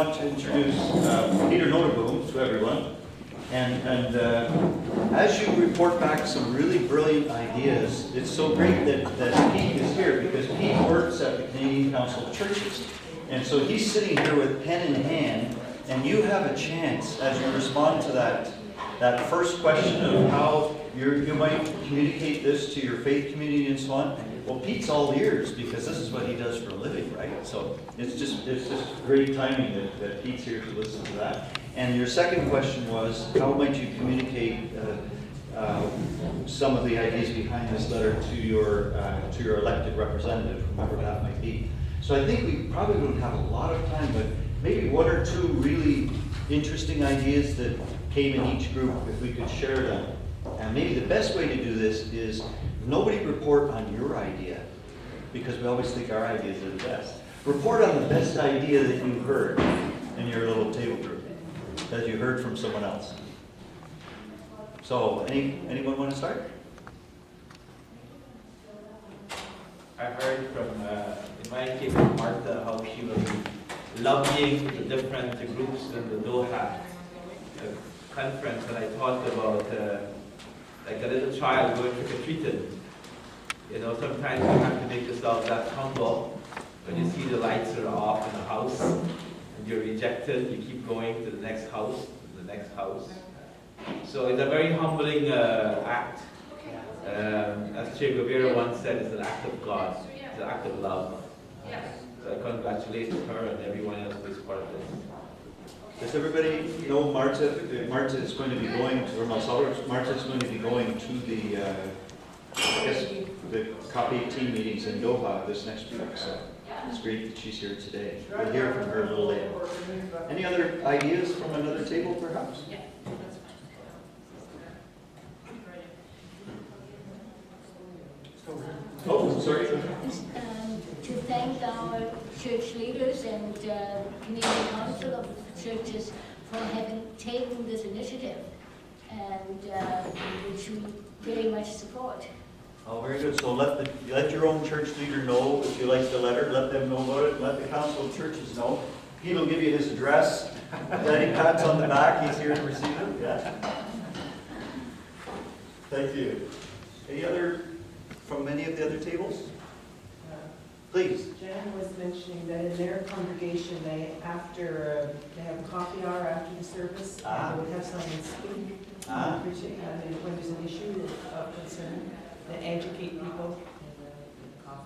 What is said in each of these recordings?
want to introduce Peter Noterboom to everyone. And as you report back some really brilliant ideas, it's so great that Pete is here, because Pete works at the Canadian Council of Churches. And so he's sitting here with pen in hand, and you have a chance as you respond to that first question of how you might communicate this to your faith community and so on. Well, Pete's all ears, because this is what he does for a living, right? So it's just great timing that Pete's here to listen to that. And your second question was, how might you communicate some of the ideas behind this letter to your elected representative, whoever that might be. So I think we probably don't have a lot of time, but maybe one or two really interesting ideas that came in each group, if we could share them. And maybe the best way to do this is nobody report on your idea, because we always think our ideas are the best. Report on the best idea that you heard in your little table group, that you heard from someone else. So, anyone want to start? I heard from, in my case, Martha, how she was lobbying the different groups in the Doha conference, and I thought about like a little child going trick-or-treating. You know, sometimes you have to make yourself that humble when you see the lights are off in the house and you're rejected. You keep going to the next house, to the next house. So it's a very humbling act. As Che Guevara once said, it's an act of God. It's an act of love. So I congratulate her and everyone else who is part of this. Does everybody know Marta? Marta is going to be going to, or Marta is going to be going to the, I guess, the COP18 meetings in Doha this next week. So it's great that she's here today. We'll hear from her a little later. Any other ideas from another table, perhaps? Yeah. Oh, sorry. To thank our church leaders and Canadian Council of Churches for having taken this initiative, and which we very much support. Oh, very good. So let your own church leader know if you like the letter. Let them know about it. Let the Council of Churches know. Pete will give you his address. Any pats on the back, he's here to receive it. Yeah. Thank you. Any other from any of the other tables? Please. Jan was mentioning that in their congregation, they have a coffee hour after the service, and they would have someone speak, and when there's an issue of concern, they educate people in the coffee hour.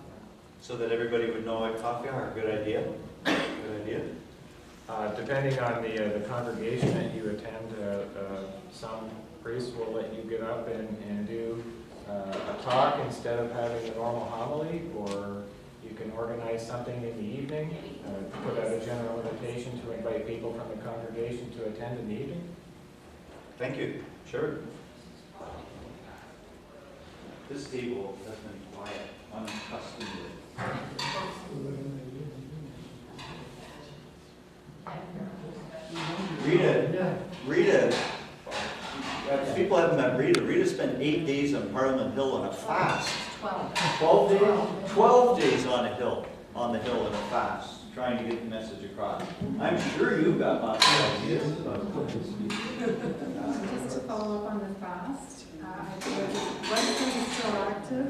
So that everybody would know at coffee hour. Good idea. Good idea. Depending on the congregation that you attend, some priests will let you get up and do a talk instead of having a normal homily, or you can organize something in the evening, put out a general invitation to invite people from the congregation to attend in the evening. Thank you. Sure. This table has been quiet, unaccustomed. Rita. People haven't met Rita. Rita spent 8 days on Parliament Hill on a fast. 12 days? 12 days on the hill in a fast, trying to get the message across. I'm sure you've got lots of ideas. Just to follow up on the fast, I feel Western is still active,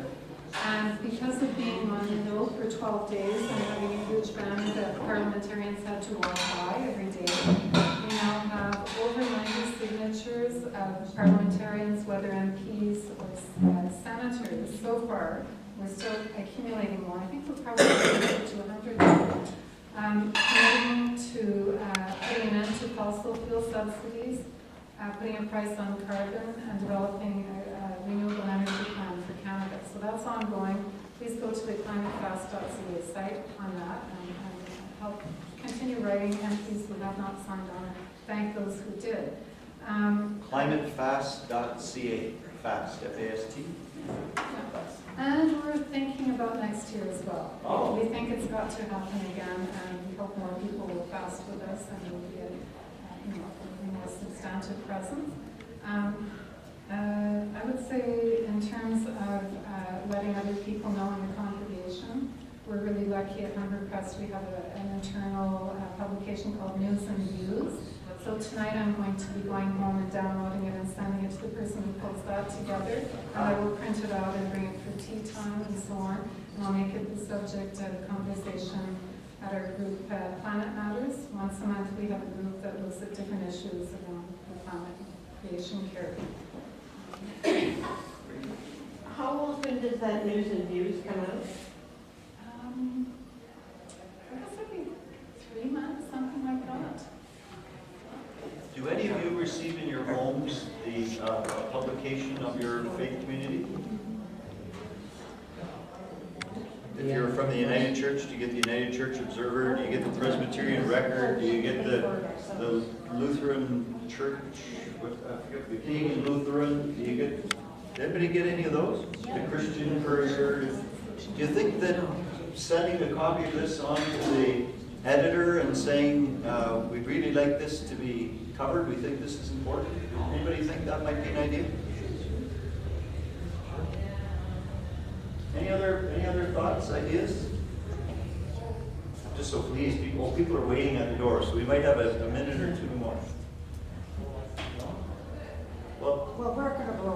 and because of being on the hill for 12 days and having a huge banner that parliamentarians had to walk by every day, we now have over 90 signatures of parliamentarians, whether MPs or senators. So far, we're still accumulating more. I think we're probably closer to 100 committing to putting an end to fossil fuel subsidies, putting a price on carbon, and developing a renewable energy plan for Canada. So that's ongoing. Please go to the climatefast.ca site on that and help continue writing MPs who have not signed on, and thank those who did. Climatefast.ca. Fast, F-A-S-T. And we're thinking about next year as well. Oh. We think it's got to happen again, and we hope more people will fast with us and will be a more substantive presence. I would say in terms of letting other people know in the congregation, we're really lucky at Humber Press. We have an internal publication called News and Views. So tonight I'm going to be going home and downloading it and sending it to the person who puts that together. And I will print it out and bring it for tea time and so on. And I'll make it the subject of a conversation at our group, Planet Matters. Once a month we have a group that looks at different issues around the planet, creation care. How often does that News and Views come out? I guess every 3 months, something like that. Do any of you receive in your homes the publication of your faith community? If you're from the United Church, do you get the United Church Observer? Do you get the Presbyterian Record? Do you get the Lutheran Church? I forget, the Canadian Lutheran? Do you get? Did anybody get any of those? The Christian Courier? Do you think that sending a copy of this on to the editor and saying, we'd really like this to be covered, we think this is important? Anybody think that might be an idea? Any other thoughts, ideas? Just so please, people are waiting at the door, so we might have a minute or two more. Well, Well, we're going to blow